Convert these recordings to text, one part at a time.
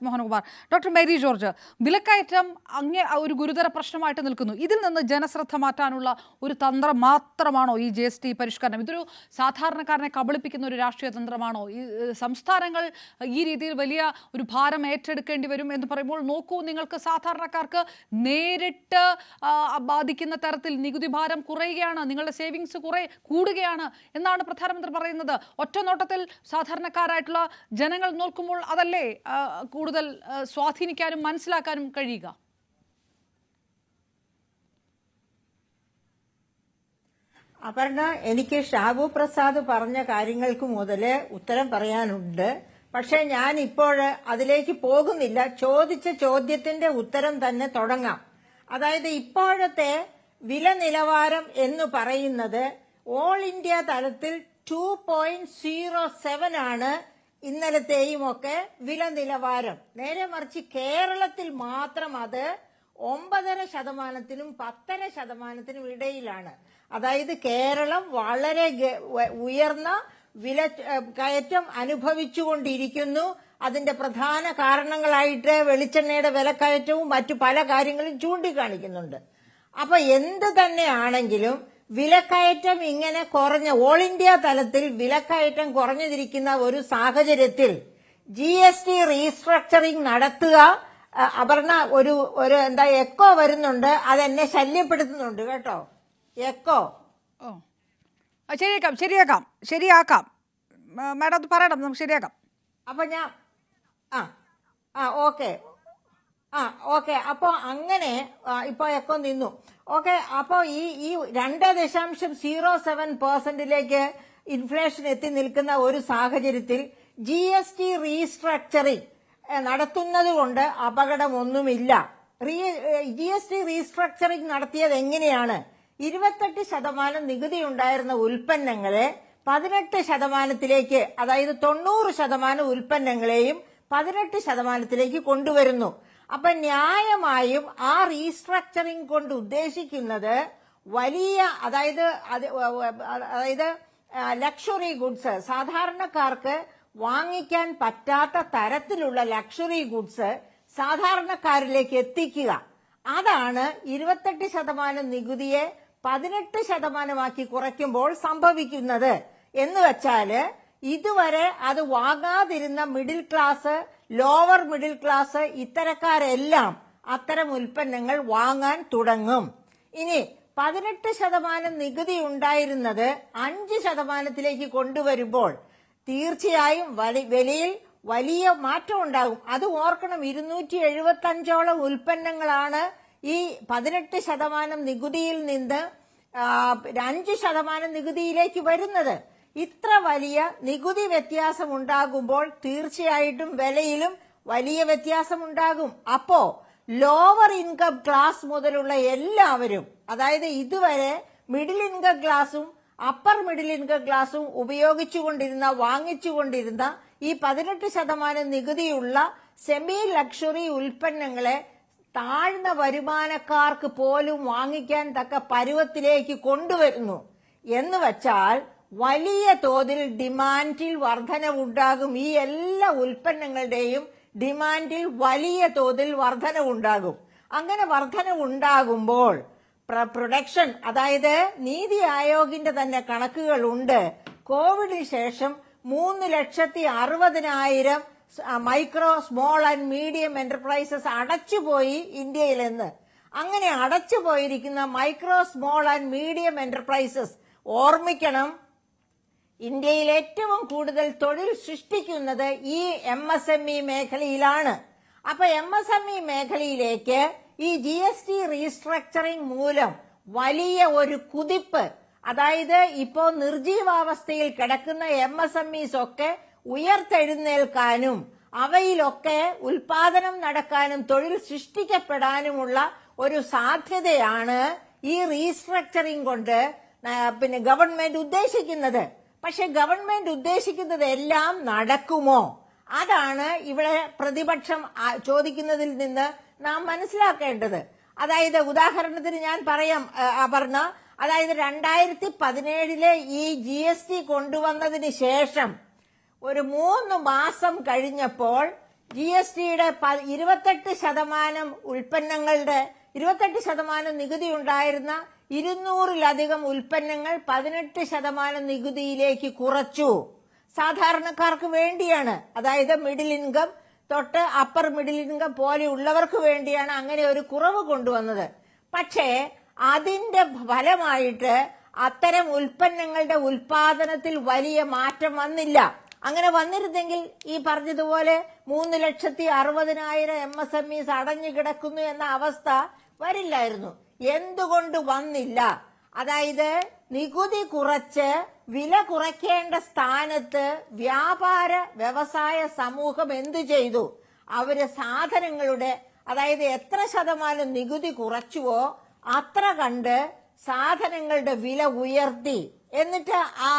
Mohankumar. Doctor Mary George, വിലക്കയറ്റം ഒരു ഗുരുതര പ്രശ്നമായിട്ട് നിൽക്കുന്നു. ഇതിൽ നിന്ന് ജനശ്രദ്ധ മാറ്റാനുള്ള ഒരു തന്ത്രം മാത്രമാണോ ഈ GST പരിഷ്കരണം? ഇതൊരു സാധാരണക്കാരനെ കബളിപ്പിക്കുന്ന ഒരു രാഷ്ട്രീയ തന്ത്രമാണോ? ഈ സംസ്ഥാനങ്ങൾ ഈ രീതിയിൽ വലിയ ഒരു ഭാരം ഏറ്റെടുക്കേണ്ടി വരും എന്ന് പറയുമ്പോൾ നോക്കൂ, നിങ്ങൾക്ക് സാധാരണക്കാർക്ക് നേരിട്ട് ബാധിക്കുന്ന തരത്തിൽ നികുതി ഭാരം കുറയുകയാണ്, നിങ്ങളുടെ സേവിങ്സ് കൂടുകയാണ് എന്നാണ് പ്രധാനമന്ത്രി പറയുന്നത്. ഒറ്റ നോട്ടത്തിൽ സാധാരണക്കാരായിട്ടുള്ള ജനങ്ങൾ നോക്കുമ്പോൾ അതല്ലേ കൂടുതൽ സ്വാധീനിക്കാനും മനസ്സിലാക്കാനും കഴിയുക? അപർണ, എനിക്ക് ഷാബു പ്രസാദ് പറഞ്ഞ കാര്യങ്ങൾക്ക് മുതല് ഉത്തരം പറയാനുണ്ട്. പക്ഷെ ഞാൻ ഇപ്പോൾ അതിലേക്ക് പോകുന്നില്ല. ചോദിച്ച ചോദ്യത്തിന്റെ ഉത്തരം തന്നെ തുടങ്ങാം. അതായത് ഇപ്പോഴത്തെ വില നിലവാരം എന്ന് പറയുന്നത് ഓൾ ഇന്ത്യ തലത്തിൽ 2.07 ആണ് ഇന്നലത്തെയും ഒക്കെ വില നിലവാരം. നേരെ മറിച്ച് കേരളത്തിൽ മാത്രം അത് 9.5%-നും 10.5%-നും ഇടയിലാണ്. അതായത് കേരളം വളരെ ഉയർന്ന വില കയറ്റം അനുഭവിച്ചുകൊണ്ടിരിക്കുന്നു. അതിന്റെ പ്രധാന കാരണങ്ങളായിട്ട് വെളിച്ചെണ്ണയുടെ വിലക്കയറ്റവും മറ്റു പല കാര്യങ്ങളും ചൂണ്ടിക്കാണിക്കുന്നുണ്ട്. അപ്പൊ എന്ത് തന്നെയാണെങ്കിലും വിലക്കയറ്റം ഇങ്ങനെ കുറഞ്ഞ ഓൾ ഇന്ത്യ തലത്തിൽ വിലക്കയറ്റം കുറഞ്ഞിരിക്കുന്ന ഒരു സാഹചര്യത്തിൽ GST റീസ്ട്രക്ചറിംഗ് നടത്തുക. അപർണ, ഒരു എന്താ എക്കോ വരുന്നുണ്ട്, അതെന്നെ ശല്യപ്പെടുത്തുന്നുണ്ട് കേട്ടോ. എക്കോ ശരിയാക്കാം മാഡം, അത് പറയണം, നമുക്ക് ശരിയാക്കാം. അപ്പൊ ഞാൻ ഓക്കെ അപ്പോ അങ്ങനെ ഇപ്പൊ എക്കോ നിന്നു. ഓക്കെ, അപ്പോ ഈ 2.07% ഇൻഫ്ലേഷൻ എത്തി നിൽക്കുന്ന ഒരു സാഹചര്യത്തിൽ GST റീസ്ട്രക്ചറിംഗ് നടത്തുന്നത് കൊണ്ട് അപകടമൊന്നുമില്ല. GST റീസ്ട്രക്ചറിംഗ് നടത്തിയത് എങ്ങനെയാണ്? 28% നികുതി ഉണ്ടായിരുന്ന ഉൽപ്പന്നങ്ങളെ 18%, അതായത് 90% ഉൽപ്പന്നങ്ങളെയും 18% കൊണ്ടുവരുന്നു. അപ്പൊ ന്യായമായും ആ റീസ്ട്രക്ചറിംഗ് കൊണ്ട് ഉദ്ദേശിക്കുന്നത് വലിയ അതായത് ലക്ഷറി ഗുഡ്സ്, സാധാരണക്കാർക്ക് വാങ്ങിക്കാൻ പറ്റാത്ത തരത്തിലുള്ള ലക്ഷറി ഗുഡ്സ് സാധാരണക്കാരിലേക്ക് എത്തിക്കുക. അതാണ് 28% നികുതിയെ 18% കുറയ്ക്കുമ്പോൾ സംഭവിക്കുന്നത്. എന്ന് വെച്ചാല് ഇതുവരെ അത് വാങ്ങാതിരുന്ന middle class, lower middle class ഇത്തരക്കാരെല്ലാം അത്തരം ഉൽപ്പന്നങ്ങൾ വാങ്ങാൻ തുടങ്ങും. ഇനി 18% നികുതി ഉണ്ടായിരുന്നത് 5% കൊണ്ടുവരുമ്പോൾ തീർച്ചയായും വിലയിൽ വലിയ മാറ്റം ഉണ്ടാകും. അത് ഓർക്കണം, 275ഓളം ഉൽപ്പന്നങ്ങളാണ് ഈ 18% നികുതിയിൽ നിന്ന് 5% നികുതിയിലേക്ക് വരുന്നത്. ഇത്ര വലിയ നികുതി വ്യത്യാസം ഉണ്ടാകുമ്പോൾ തീർച്ചയായിട്ടും വിലയിലും വലിയ വ്യത്യാസം ഉണ്ടാകും. അപ്പോ ലോവർ ഇൻകം ക്ലാസ് മുതലുള്ള എല്ലാവരും, അതായത് ഇതുവരെ മിഡിൽ ഇൻകം ക്ലാസും അപ്പർ മിഡിൽ ഇൻകം ക്ലാസും വാങ്ങിച്ചുകൊണ്ടിരുന്ന ഈ 18% നികുതിയുള്ള സെമി ലക്ഷറി ഉൽപ്പന്നങ്ങളെ താഴ്ന്ന വരുമാനക്കാർക്ക് പോലും വാങ്ങിക്കാൻ തക്ക പരുവത്തിലേക്ക് കൊണ്ടുവരുന്നു. എന്ന് വച്ചാൽ വലിയ തോതിൽ ഡിമാൻഡിൽ വർധനവുണ്ടാകും. ഈ എല്ലാ ഉൽപ്പന്നങ്ങളുടെയും ഡിമാൻഡിൽ വലിയ തോതിൽ വർധനവുണ്ടാകും. അങ്ങനെ വർധനവുണ്ടാകുമ്പോൾ പ്രൊഡക്ഷൻ, അതായത് നീതി ആയോഗിന്റെ തന്നെ കണക്കുകളുണ്ട്. കോവിഡിന് ശേഷം 3,60,000 micro, small and medium enterprises അടച്ചുപോയി ഇന്ത്യയിലെന്ന്. അങ്ങനെ അടച്ചുപോയിരിക്കുന്ന micro, small and medium enterprises, ഓർമ്മിക്കണം, ഇന്ത്യയിൽ ഏറ്റവും കൂടുതൽ തൊഴിൽ സൃഷ്ടിക്കുന്നത് ഈ MSME മേഖലയിലാണ്. അപ്പൊ MSME മേഖലയിലേക്ക് ഈ GST റീസ്ട്രക്ചറിംഗ് മൂലം വലിയ ഒരു കുതിപ്പ്, അതായത് ഇപ്പോ നിർജീവാവസ്ഥയിൽ കിടക്കുന്ന MSMEs ഒക്കെ ഉയർത്തെഴുന്നേൽക്കാനും അവയിലൊക്കെ ഉൽപാദനം നടക്കാനും തൊഴിൽ സൃഷ്ടിക്കപ്പെടാനുമുള്ള ഒരു സാധ്യതയാണ് ഈ റീസ്ട്രക്ചറിംഗ് കൊണ്ട് ഗവൺമെന്റ് ഉദ്ദേശിക്കുന്നത്. പക്ഷെ ഗവൺമെന്റ് ഉദ്ദേശിക്കുന്നത് എല്ലാം നടക്കുമോ? അതാണ് ഇവിടെ പ്രതിപക്ഷം ചോദിക്കുന്നതിൽ നിന്ന് നാം മനസ്സിലാക്കേണ്ടത്. അതായത് ഉദാഹരണത്തിന് ഞാൻ പറയാം അപർണ, അതായത് 2017 ഈ GST കൊണ്ടുവന്നതിന് ശേഷം ഒരു 3 മാസം കഴിഞ്ഞപ്പോൾ GSTയുടെ 28% ഉൽപ്പന്നങ്ങളുടെ 28% നികുതി ഉണ്ടായിരുന്ന 200-ലധികം ഉൽപ്പന്നങ്ങൾ 18% നികുതിയിലേക്ക് കുറച്ചു. സാധാരണക്കാർക്ക് വേണ്ടിയാണ്, അതായത് മിഡിൽ ഇൻകം തൊട്ട് അപ്പർ മിഡിൽ ഇൻകം പോലെയുള്ളവർക്ക് വേണ്ടിയാണ് അങ്ങനെ ഒരു കുറവ് കൊണ്ടുവന്നത്. പക്ഷേ അതിന്റെ ഫലമായിട്ട് അത്തരം ഉൽപ്പന്നങ്ങളുടെ ഉൽപാദനത്തിൽ വലിയ മാറ്റം വന്നില്ല. അങ്ങനെ വന്നിരുന്നെങ്കിൽ ഈ പറഞ്ഞതുപോലെ 3,60,000 MSMEs അടഞ്ഞു കിടക്കുന്നു എന്ന അവസ്ഥ വരില്ലായിരുന്നു. എന്തുകൊണ്ട് വന്നില്ല? അതായത് നികുതി കുറച്ച് വില കുറയ്ക്കേണ്ട സ്ഥാനത്ത് വ്യാപാര വ്യവസായ സമൂഹം എന്തു ചെയ്തു? അവര് സാധനങ്ങളുടെ, അതായത് എത്ര ശതമാനം നികുതി കുറച്ചുവോ അത്ര കണ്ട് സാധനങ്ങളുടെ വില ഉയർത്തി. എന്നിട്ട് ആ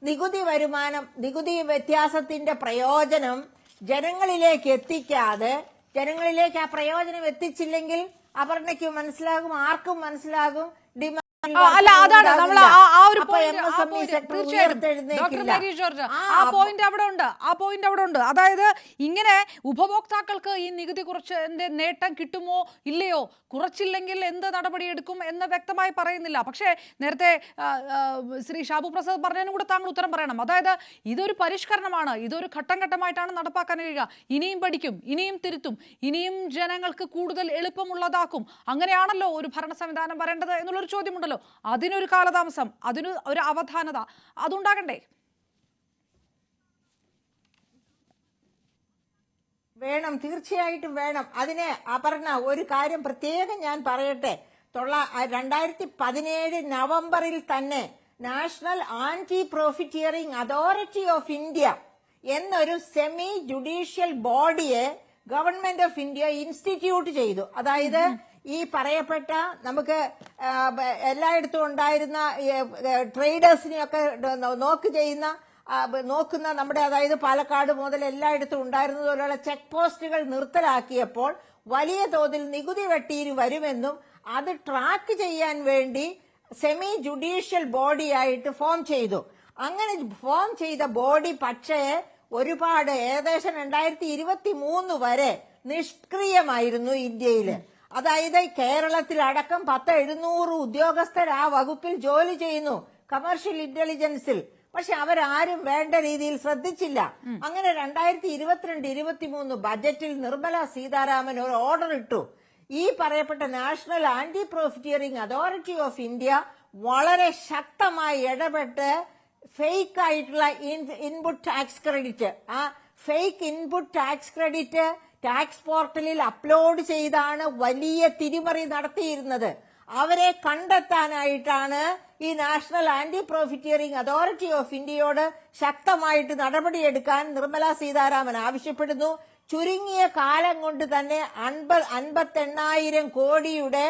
നികുതി വ്യത്യാസത്തിന്റെ പ്രയോജനം ജനങ്ങളിലേക്ക് എത്തിക്കാതെ, ജനങ്ങളിലേക്ക് ആ പ്രയോജനം എത്തിച്ചില്ലെങ്കിൽ അപർണയ്ക്ക് മനസ്സിലാകും, ആർക്കും മനസ്സിലാകും, അല്ല, അതാണ് നമ്മൾ ആ ഒരു പോയിന്റ് അവിടെ ഉണ്ട്. അതായത് ഇങ്ങനെ ഉപഭോക്താക്കൾക്ക് ഈ നികുതി കുറച്ചതിന്റെ നേട്ടം കിട്ടുമോ ഇല്ലയോ, കുറച്ചില്ലെങ്കിൽ എന്ത് നടപടിയെടുക്കും എന്ന് വ്യക്തമായി പറയുന്നില്ല. പക്ഷേ നേരത്തെ ശ്രീ ഷാബു പ്രസാദ് പറഞ്ഞതിനും കൂടെ താങ്കൾ ഉത്തരം പറയണം. അതായത് ഇതൊരു പരിഷ്കരണമാണ്, ഇതൊരു ഘട്ടം ഘട്ടമായിട്ടാണ് നടപ്പാക്കാൻ കഴിയുക. ഇനിയും പഠിക്കും, ഇനിയും തിരുത്തും, ഇനിയും ജനങ്ങൾക്ക് കൂടുതൽ എളുപ്പമുള്ളതാക്കും. അങ്ങനെയാണല്ലോ ഒരു ഭരണ സംവിധാനം വരേണ്ടത് എന്നുള്ളൊരു ചോദ്യമുണ്ടല്ലോ. അതിനൊരു കാലതാമസം, അതിന് ഒരു അവധാനത അതുണ്ടാകണ്ടേ? വേണം, തീർച്ചയായിട്ടും വേണം. അതിന് അപർണ ഒരു കാര്യം പ്രത്യേകം ഞാൻ പറയട്ടെ. 2017 നവംബറിൽ തന്നെ national anti profiteering authority of India എന്നൊരു സെമി ജുഡീഷ്യൽ ബോഡിയെ ഗവൺമെന്റ് ഓഫ് ഇന്ത്യ ഇൻസ്റ്റിറ്റ്യൂട്ട് ചെയ്തു. അതായത് ഈ പറയപ്പെട്ട നമുക്ക് എല്ലായിടത്തും ഉണ്ടായിരുന്ന ട്രേഡേഴ്സിനെയൊക്കെ നോക്കുന്ന നമ്മുടെ, അതായത് പാലക്കാട് മുതൽ എല്ലായിടത്തും ഉണ്ടായിരുന്നതുപോലെയുള്ള ചെക്ക് പോസ്റ്റുകൾ നിർത്തലാക്കിയപ്പോൾ വലിയ തോതിൽ നികുതി വെട്ടിയിൽ വരുമെന്നും അത് ട്രാക്ക് ചെയ്യാൻ വേണ്ടി സെമി ജുഡീഷ്യൽ ബോഡിയായിട്ട് ഫോം ചെയ്തു. അങ്ങനെ ഫോം ചെയ്ത ബോഡി പക്ഷേ ഒരുപാട്, ഏകദേശം 2023 വരെ നിഷ്ക്രിയമായിരുന്നു ഇന്ത്യയില്. അതായത് കേരളത്തിലടക്കം 700 ഉദ്യോഗസ്ഥർ ആ വകുപ്പിൽ ജോലി ചെയ്യുന്നു, കമേഴ്ഷ്യൽ ഇന്റലിജൻസിൽ. പക്ഷെ അവരാരും വേണ്ട രീതിയിൽ ശ്രദ്ധിച്ചില്ല. അങ്ങനെ 2022-23 ബജറ്റിൽ നിർമ്മല സീതാരാമൻ ഒരു ഓർഡർ ഇട്ടു. ഈ പറയപ്പെട്ട national anti profiteering authority of India വളരെ ശക്തമായി ഇടപെട്ട് ഫേക്ക് ആയിട്ടുള്ള ഇൻപുട്ട് ടാക്സ് ക്രെഡിറ്റ്, ആ fake input tax credit tax പോർട്ടലിൽ അപ്ലോഡ് ചെയ്താണ് വലിയ തിരിമറി നടത്തിയിരുന്നത്. അവരെ കണ്ടെത്താനായിട്ടാണ് ഈ national anti profiteering authority of ഇന്ത്യയോട് ശക്തമായിട്ട് നടപടിയെടുക്കാൻ നിർമ്മല സീതാരാമൻ ആവശ്യപ്പെടുന്നു. ചുരുങ്ങിയ കാലം കൊണ്ട് തന്നെ 58,000 കോടിയുടെ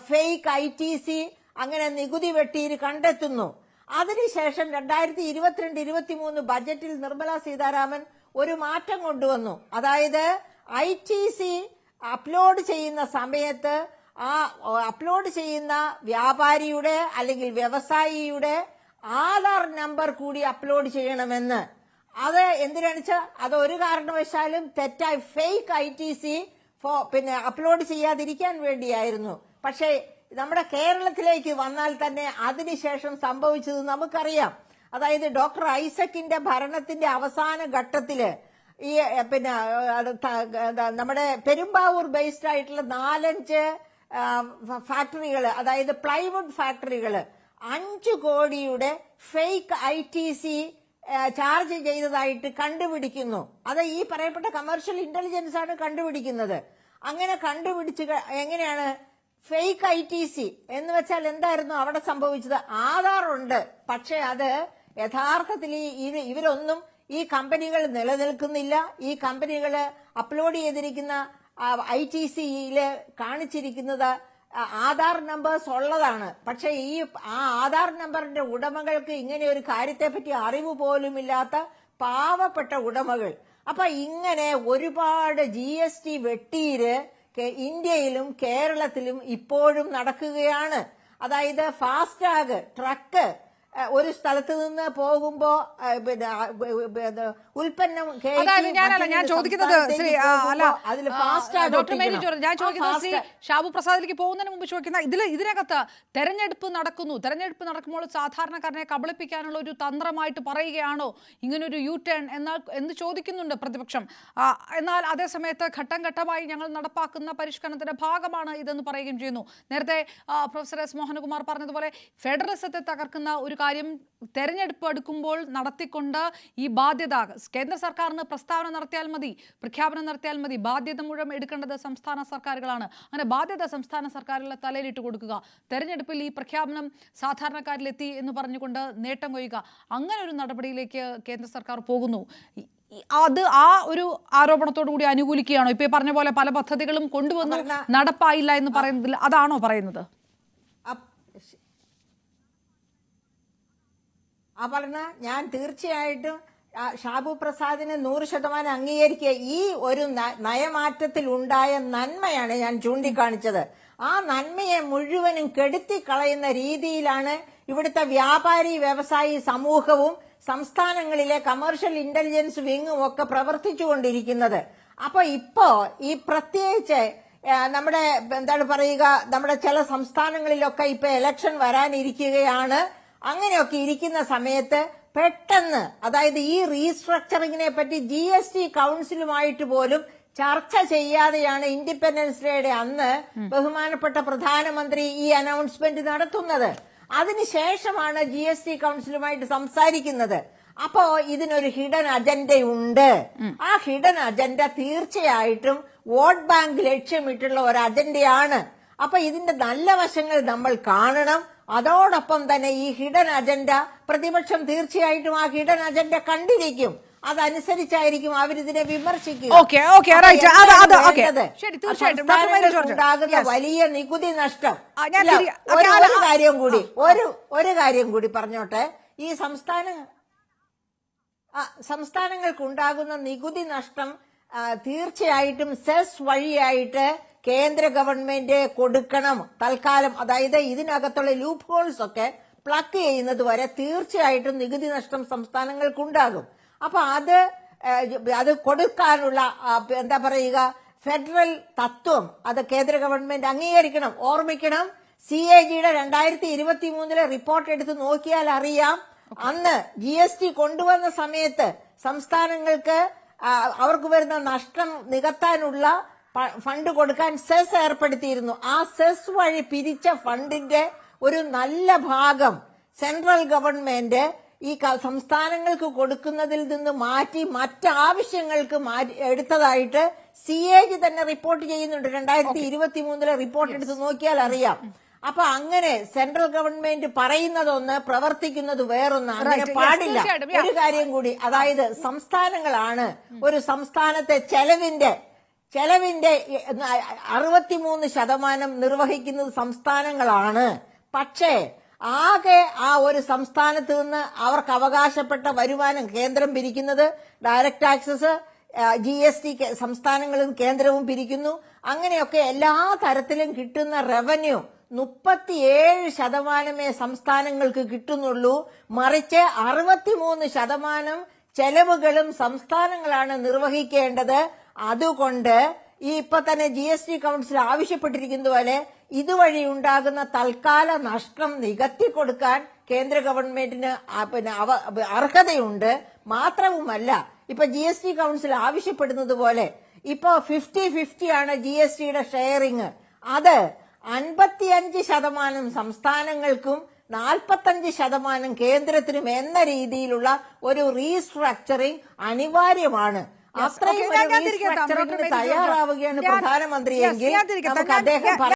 ഫേക്ക് ITC അങ്ങനെ നികുതി വെട്ടിയിൽ കണ്ടെത്തുന്നു. അതിനുശേഷം 2022-23 ബജറ്റിൽ നിർമ്മല സീതാരാമൻ ഒരു മാറ്റം കൊണ്ടുവന്നു. അതായത് ITC അപ്ലോഡ് ചെയ്യുന്ന സമയത്ത് ആ അപ്ലോഡ് ചെയ്യുന്ന വ്യാപാരിയുടെ അല്ലെങ്കിൽ വ്യവസായിയുടെ ആധാർ നമ്പർ കൂടി അപ്ലോഡ് ചെയ്യണമെന്ന്. അത് എന്തിനാണെന്ന് വെച്ചാൽ അത് ഒരു കാരണവശാലും തെറ്റായി ഫേക്ക് ITC പിന്നെ അപ്ലോഡ് ചെയ്യാതിരിക്കാൻ വേണ്ടിയായിരുന്നു. പക്ഷേ നമ്മുടെ കേരളത്തിലേക്ക് വന്നാൽ തന്നെ അതിനുശേഷം സംഭവിച്ചത് നമുക്കറിയാം. അതായത് ഡോക്ടർ ഐസക്കിന്റെ ഭരണത്തിന്റെ അവസാന ഘട്ടത്തില് ഈ പിന്നെ നമ്മുടെ പെരുമ്പാവൂർ ബേസ്ഡ് ആയിട്ടുള്ള 4-5 ഫാക്ടറികൾ, അതായത് പ്ലൈവുഡ് ഫാക്ടറികൾ 5 കോടിയുടെ ഫേക്ക് ITC ചാർജ് ചെയ്തതായിട്ട് കണ്ടുപിടിക്കുന്നു. അത് ഈ പറയപ്പെട്ട കമേഴ്ഷ്യൽ ഇന്റലിജൻസ് ആണ് കണ്ടുപിടിക്കുന്നത്. അങ്ങനെ കണ്ടുപിടിച്ച് എങ്ങനെയാണ് ഫേക്ക് ITC എന്ന് വെച്ചാൽ എന്തായിരുന്നു അവിടെ സംഭവിച്ചത്? ആധാർ ഉണ്ട്, പക്ഷെ അത് യഥാർത്ഥത്തിൽ ഇവരൊന്നും ഈ കമ്പനികൾ നിലനിൽക്കുന്നില്ല. ഈ കമ്പനികൾ അപ്ലോഡ് ചെയ്തിരിക്കുന്ന ITCയില് കാണിച്ചിരിക്കുന്നത് ആധാർ നമ്പേഴ്സ് ഉള്ളതാണ്. പക്ഷെ ആ ആധാർ നമ്പറിന്റെ ഉടമകൾക്ക് ഇങ്ങനെ ഒരു കാര്യത്തെപ്പറ്റി അറിവ് പോലുമില്ലാത്ത പാവപ്പെട്ട ഉടമകൾ. അപ്പൊ ഇങ്ങനെ ഒരുപാട് GST വെട്ടിയിര് ഇന്ത്യയിലും കേരളത്തിലും ഇപ്പോഴും നടക്കുകയാണ്. അതായത് ഫാസ്ടാഗ്, ട്രക്ക്, ഒരു സ്ഥലത്ത് നിന്ന് പോകുമ്പോ പിന്നെ ഉൽപ്പന്നം ഞാൻ ചോദിക്കുന്നത് ഡോക്ടർ മേരി ജോർജ്, ഞാൻ ചോദിക്കുന്നത് ശ്രീ ഷാബു പ്രസാദിലേക്ക് പോകുന്നതിന് മുമ്പ് ചോദിക്കുന്ന ഇതിനകത്ത് തെരഞ്ഞെടുപ്പ് നടക്കുമ്പോൾ സാധാരണക്കാരനെ കബളിപ്പിക്കാനുള്ള ഒരു തന്ത്രമായിട്ട് പറയുകയാണോ ഇങ്ങനൊരു യു ടേൺ എന്ന് ചോദിക്കുന്നുണ്ട് പ്രതിപക്ഷം. എന്നാൽ അതേസമയത്ത് ഘട്ടം ഘട്ടമായി ഞങ്ങൾ നടപ്പാക്കുന്ന പരിഷ്കരണത്തിന്റെ ഭാഗമാണ് ഇതെന്ന് പറയുകയും ചെയ്യുന്നു. നേരത്തെ പ്രൊഫസർ എസ് മോഹനകുമാർ പറഞ്ഞതുപോലെ ഫെഡറലിസത്തെ തകർക്കുന്ന ഒരു കാര്യം തെരഞ്ഞെടുപ്പ് അടുക്കുമ്പോൾ നടത്തിക്കൊണ്ട് ഈ ബാധ്യത കേന്ദ്ര സർക്കാരിന് പ്രഖ്യാപനം നടത്തിയാൽ മതി, ബാധ്യത മുഴുവൻ എടുക്കേണ്ടത് സംസ്ഥാന സർക്കാരുകളാണ്. അങ്ങനെ ബാധ്യത സംസ്ഥാന സർക്കാരുകളെ തലയിലിട്ട് കൊടുക്കുക, തെരഞ്ഞെടുപ്പിൽ ഈ പ്രഖ്യാപനം സാധാരണക്കാരിലെത്തി എന്ന് പറഞ്ഞുകൊണ്ട് നേട്ടം കൊയ്യുക, അങ്ങനെ ഒരു നടപടിയിലേക്ക് കേന്ദ്ര സർക്കാർ പോകുന്നു. അത് ആ ഒരു ആരോപണത്തോടു കൂടി അനുകൂലിക്കുകയാണോ? ഇപ്പൊ പറഞ്ഞ പോലെ പല പദ്ധതികളും കൊണ്ടുവന്നു നടപ്പായില്ല എന്ന് പറയുന്നതിൽ അതാണോ പറയുന്നത്? അപർണ, ഞാൻ തീർച്ചയായിട്ടും ഷാബു പ്രസാദിനെ 100% അംഗീകരിക്കുക. ഈ ഒരു നയമാറ്റത്തിൽ ഉണ്ടായ നന്മയാണ് ഞാൻ ചൂണ്ടിക്കാണിച്ചത്. ആ നന്മയെ മുഴുവനും കെടുത്തിക്കളയുന്ന രീതിയിലാണ് ഇവിടുത്തെ വ്യാപാരി വ്യവസായി സമൂഹവും സംസ്ഥാനങ്ങളിലെ കമേഴ്ഷ്യൽ ഇന്റലിജൻസ് വിങ്ങും ഒക്കെ പ്രവർത്തിച്ചുകൊണ്ടിരിക്കുന്നത്. ഇപ്പോ ഈ പ്രത്യേകിച്ച് നമ്മുടെ എന്താണ് പറയുക, നമ്മുടെ ചില സംസ്ഥാനങ്ങളിലൊക്കെ ഇപ്പൊ ഇലക്ഷൻ വരാനിരിക്കുകയാണ്. അങ്ങനെയൊക്കെ ഇരിക്കുന്ന സമയത്ത് പെട്ടെന്ന്, അതായത് ഈ റീസ്ട്രക്ചറിങ്ങിനെ പറ്റി GST കൌൺസിലുമായിട്ട് പോലും ചർച്ച ചെയ്യാതെയാണ് ഇൻഡിപെൻഡൻസ് ഡേയുടെ അന്ന് ബഹുമാനപ്പെട്ട പ്രധാനമന്ത്രി ഈ അനൗൺസ്മെന്റ് നടത്തുന്നത്. അതിനുശേഷമാണ് GST കൌൺസിലുമായിട്ട് സംസാരിക്കുന്നത്. അപ്പോ ഇതിനൊരു ഹിഡൻ അജണ്ടയുണ്ട്. ആ ഹിഡൻ അജണ്ട തീർച്ചയായിട്ടും വോട്ട് ബാങ്ക് ലക്ഷ്യമിട്ടുള്ള ഒരു അജണ്ടയാണ്. അപ്പൊ ഇതിന്റെ നല്ല വശങ്ങൾ നമ്മൾ കാണണം. അതോടൊപ്പം തന്നെ ഈ ഹിഡൻ അജണ്ട പ്രതിപക്ഷം തീർച്ചയായിട്ടും ആ ഹിഡൻ അജണ്ട കണ്ടിരിക്കും. അതനുസരിച്ചായിരിക്കും അവരിതിനെ വിമർശിക്കുക. ഉണ്ടാകുന്ന വലിയ നികുതി നഷ്ടം. ഒരു കാര്യം കൂടി പറഞ്ഞോട്ടെ. ഈ സംസ്ഥാനങ്ങൾക്കുണ്ടാകുന്ന നികുതി നഷ്ടം തീർച്ചയായിട്ടും സെസ് വഴിയായിട്ട് കേന്ദ്ര ഗവൺമെന്റ് കൊടുക്കണം തൽക്കാലം. അതായത് ഇതിനകത്തുള്ള ലൂപ്പ് ഹോൾസ് ഒക്കെ പ്ലഗ് ചെയ്യുന്നത് വരെ തീർച്ചയായിട്ടും നികുതി നഷ്ടം സംസ്ഥാനങ്ങൾക്കുണ്ടാകും. അപ്പൊ അത് കൊടുക്കാനുള്ള എന്താ പറയുക, ഫെഡറൽ തത്വം അത് കേന്ദ്ര ഗവൺമെന്റ് അംഗീകരിക്കണം. ഓർമ്മിക്കണം, CAG-യുടെ 2023 റിപ്പോർട്ട് എടുത്ത് നോക്കിയാൽ അറിയാം. അന്ന് GST കൊണ്ടുവന്ന സമയത്ത് സംസ്ഥാനങ്ങൾക്ക് അവർക്ക് വരുന്ന നഷ്ടം നികത്താനുള്ള ഫണ്ട് കൊടുക്കാൻ സെസ് ഏർപ്പെടുത്തിയിരുന്നു. ആ സെസ് വഴി പിരിച്ച ഫണ്ടിന്റെ ഒരു നല്ല ഭാഗം സെൻട്രൽ ഗവൺമെന്റ് ഈ സംസ്ഥാനങ്ങൾക്ക് കൊടുക്കുന്നതിൽ നിന്ന് മാറ്റി മറ്റാവശ്യങ്ങൾക്ക് എടുത്തതായിട്ട് CAG തന്നെ റിപ്പോർട്ട് ചെയ്യുന്നുണ്ട്. 2023 റിപ്പോർട്ട് എടുത്ത് നോക്കിയാൽ അറിയാം. അപ്പൊ അങ്ങനെ സെൻട്രൽ ഗവൺമെന്റ് പറയുന്നതൊന്ന്, പ്രവർത്തിക്കുന്നത് വേറൊന്ന്. അങ്ങനെ പാടില്ല. ഒരു കാര്യം കൂടി, അതായത് സംസ്ഥാനങ്ങളാണ് ഒരു സംസ്ഥാനത്തെ ചെലവിന്റെ 63% നിർവഹിക്കുന്നത് സംസ്ഥാനങ്ങളാണ്. പക്ഷേ ആകെ ആ ഒരു സംസ്ഥാനത്ത് നിന്ന് അവർക്ക് അവകാശപ്പെട്ട വരുമാനം കേന്ദ്രം പിരിക്കുന്നത് ഡയറക്ട് ടാക്സസ്, GST സംസ്ഥാനങ്ങളും കേന്ദ്രവും പിരിക്കുന്നു. അങ്ങനെയൊക്കെ എല്ലാ തരത്തിലും കിട്ടുന്ന റവന്യൂ 37% സംസ്ഥാനങ്ങൾക്ക് കിട്ടുന്നുള്ളൂ. മറിച്ച് 63% ചെലവുകളും സംസ്ഥാനങ്ങളാണ് നിർവഹിക്കേണ്ടത്. അതുകൊണ്ട് ഈ ഇപ്പൊ തന്നെ GST കൌൺസിൽ ആവശ്യപ്പെട്ടിരിക്കുന്ന പോലെ ഇതുവഴി ഉണ്ടാകുന്ന തൽക്കാല നഷ്ടം നികത്തിക്കൊടുക്കാൻ കേന്ദ്ര ഗവൺമെന്റിന് അർഹതയുണ്ട്. മാത്രവുമല്ല, ഇപ്പൊ GST കൌൺസിൽ ആവശ്യപ്പെടുന്നത് പോലെ ഇപ്പൊ 50-50 ആണ് GSTയുടെ ഷെയറിങ്. അത് 55% സംസ്ഥാനങ്ങൾക്കും 45% കേന്ദ്രത്തിനും എന്ന രീതിയിലുള്ള ഒരു റീസ്ട്രക്ചറിങ് അനിവാര്യമാണ്. അത്രയും തയ്യാറാവുകയാണ് പ്രധാനമന്ത്രിയെങ്കിൽ നമുക്ക് അദ്ദേഹം